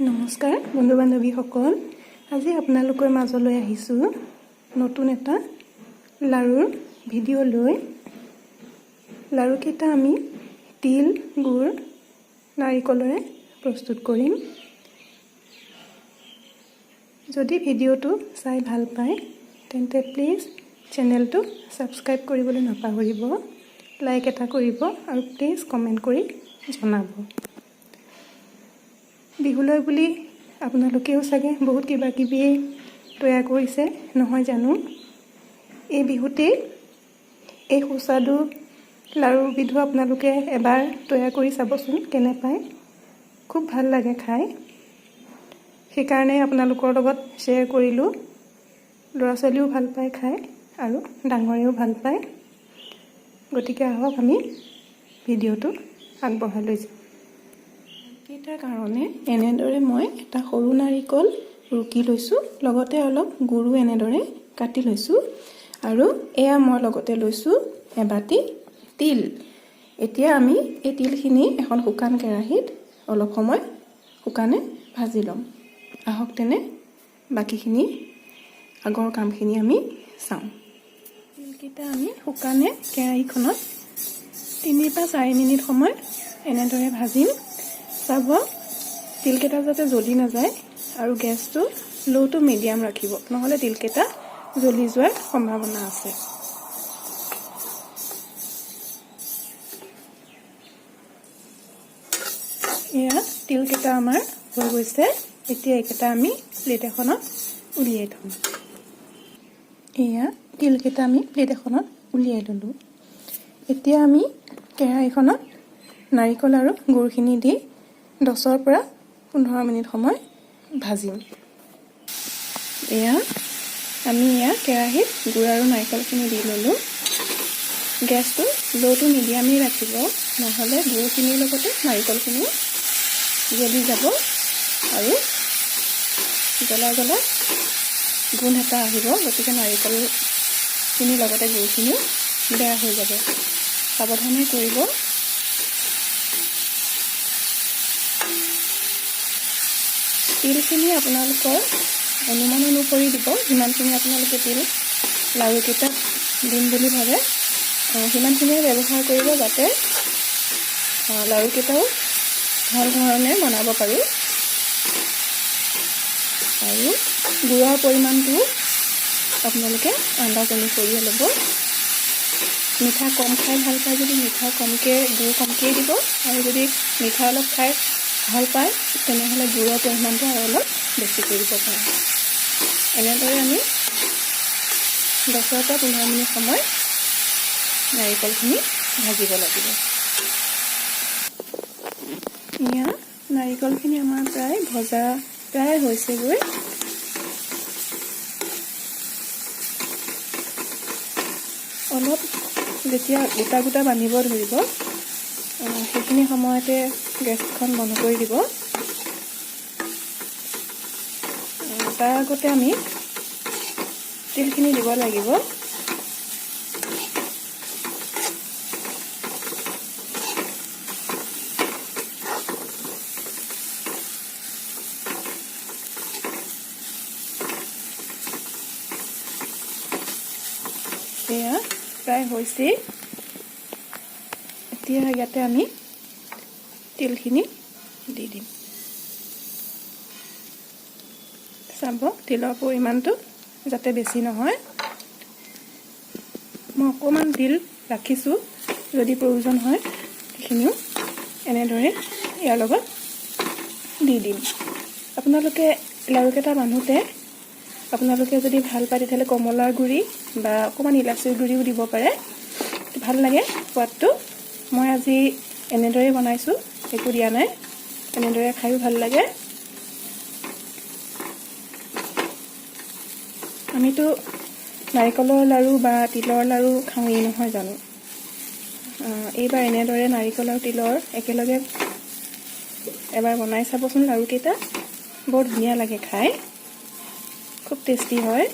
নমস্কাৰ বন্ধু বান্ধৱীসকল, আজি আপোনালোকৰ মাজলৈ আহিছোঁ নতুন এটা লাৰুৰ ভিডিঅ' লৈ। লাৰুকেইটা আমি তিল, গুড়, নাৰিকলেৰে প্ৰস্তুত কৰিম। যদি ভিডিঅ'টো চাই ভাল পায় তেন্তে প্লিজ চেনেলটো ছাবস্ক্ৰাইব কৰিবলৈ নাপাহৰিব, লাইক এটা কৰিব আৰু প্লিজ কমেণ্ট কৰি জনাব। বিহুলৈ বুলি আপোনালোকেও চাগে বহুত কিবা কিবি তৈয়াৰ কৰিছে নহয় জানো। এই বিহুতেই এই সুস্বাদু লাৰুবিধো আপোনালোকে এবাৰ তৈয়াৰ কৰি চাবচোন, কেনে পায়। খুব ভাল লাগে খাই, সেইকাৰণে আপোনালোকৰ লগত শ্বেয়াৰ কৰিলোঁ। ল'ৰা ছোৱালীও ভাল পায় খাই আৰু ডাঙৰেও ভাল পায়। গতিকে আহক আমি ভিডিঅ'টো আগবঢ়াই লৈ যাওঁ। কেইটাৰ কাৰণে এনেদৰে মই এটা সৰু নাৰিকল ৰুকি লৈছোঁ, লগতে অলপ গুড়ো এনেদৰে কাটি লৈছোঁ, আৰু এয়া মই লগতে লৈছোঁ এবাটি তিল। এতিয়া আমি এই তিলখিনি এখন শুকান কেৰাহীত অলপ সময় শুকানে ভাজি ল'ম। আহক তেনে বাকীখিনি আগৰ কামখিনি আমি চাওঁ। তিলকেইটা আমি শুকানে কেৰাহীখনত 3 বা 4 মিনিট সময় এনেদৰে ভাজিম। চাব তিলকেইটা যাতে জ্বলি নাযায়, আৰু গেছটো ল' টু মিডিয়াম ৰাখিব, নহ'লে তিলকেইটা জ্বলি যোৱাৰ সম্ভাৱনা আছে। এয়া তিলকেইটা আমাৰ হৈ গৈছে। এতিয়া এইকেইটা আমি প্লেট এখনত উলিয়াই থ'ম। এয়া তিলকেইটা আমি প্লেট এখনত উলিয়াই ল'লোঁ। এতিয়া আমি কেৰাহীখনত নাৰিকল আৰু গুড়খিনি দি 10 পৰা 15 মিনিট সময় ভাজিম। আমি কেৰাহীত গুড় আৰু নাৰিকলখিনি দি ল'লোঁ। গেছটো ল' টু মিডিয়ামেই ৰাখিব, নহ'লে গুড়খিনিৰ লগতে নাৰিকলখিনিও জ্বলি যাব আৰু জ্বলা জ্বলা গোন্ধ এটা আহিব। গতিকে নাৰিকলখিনিৰ লগতে গুড়খিনিও বেয়া হৈ যাব। সাৱধানে কৰিব। তিলখিনি আপোনালোকৰ অনুমান অনুসৰি দিব, যিমানখিনি আপোনালোকে তিল লাৰুকেইটাত দিম বুলি ভাবে সিমানখিনিয়ে ব্যৱহাৰ কৰিব, যাতে লাৰুকেইটাও ভাল ধৰণে বনাব পাৰোঁ। আৰু গুড়ৰ পৰিমাণটো আপোনালোকে আন্দাজ অনুসৰিয়ে ল'ব। মিঠা কম খাই ভাল পায় যদি মিঠা কমকৈ, গুড় কমকৈ দিব, আৰু যদি মিঠা অলপ খাই ভাল পায় তেনেহ'লে গুড়ৰ পৰিমাণটো আৰু অলপ বেছি কৰিব পাৰে। এনেদৰে আমি 10 পৰা 15 মিনিট সময় নাৰিকলখিনি ভাজিব লাগিব। এয়া নাৰিকলখিনি আমাৰ প্ৰায় হৈছেগৈ। অলপ যেতিয়া গোটা গোটা বান্ধিব ধৰিব, সেইখিনি সময়তে গেছখন বন্ধ কৰি দিব। তাৰ আগতে আমি তিলখিনি দিব লাগিব। এয়া প্ৰায় হৈছেই। এতিয়া ইয়াতে আমি তিলখিনি দি দিম। চাব তিলৰ পৰিমাণটো যাতে বেছি নহয়। মই অকণমান তিল ৰাখিছোঁ, যদি প্ৰয়োজন হয় সেইখিনিও এনেদৰে ইয়াৰ লগত দি দিম। আপোনালোকে লাৰুকেইটা বান্ধোতে আপোনালোকে যদি ভাল পায় তেতিয়াহ'লে কমলাৰ গুড়ি বা অকণমান ইলাচিৰ গুড়িও দিব পাৰে, ভাল লাগে সোৱাদটো। মই আজি এনেদৰে বনাইছোঁ, একো দিয়া নাই। এনেদৰে খায়ো ভাল লাগে। আমিতো নাৰিকলৰ লাৰু বা তিলৰ লাৰু খাওঁৱেই নহয় জানো। এইবাৰ এনেদৰে নাৰিকল আৰু তিলৰ একেলগে এবাৰ বনাই চাবচোন। লাৰুকেইটা বৰ ধুনীয়া লাগে খাই, খুব টেষ্টি হয়।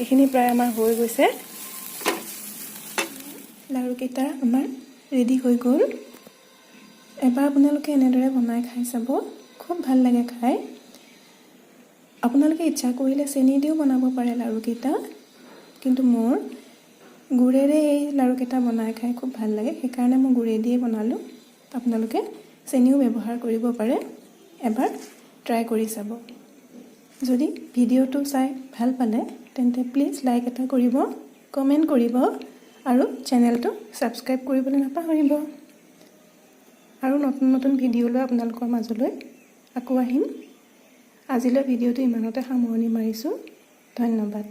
এইখিনি প্ৰায় আমাৰ হৈ গৈছে। লাৰুকেইটা আমাৰ ৰেডি হৈ গ'ল। এবাৰ আপোনালোকে এনেদৰে বনাই খাই চাব, খুব ভাল লাগে খাই। আপোনালোকে ইচ্ছা কৰিলে চেনি দিও বনাব পাৰে লাড়ুকেইটা, কিন্তু মোৰ গুড়েৰে এই লাড়ুকেইটা বনাই খাই খুব ভাল লাগে, সেইকাৰণে মই গুড়ে দিয়ে বনালোঁ। আপোনালোকে চেনিও ব্যৱহাৰ কৰিব পাৰে, এবাৰ ট্ৰাই কৰি চাব। যদি ভিডিঅ'টো চাই ভাল পালে তেন্তে প্লিজ লাইক এটা কৰিব, কমেণ্ট কৰিব আৰু চেনেলটো ছাবস্ক্ৰাইব কৰিবলৈ নাপাহৰিব। আৰু নতুন নতুন ভিডিঅ' লৈ আপোনালোকৰ মাজলৈ আকৌ আহিম। আজিলৈ ভিডিঅ'টো ইমানতে সামৰণি মাৰিছোঁ। ধন্যবাদ।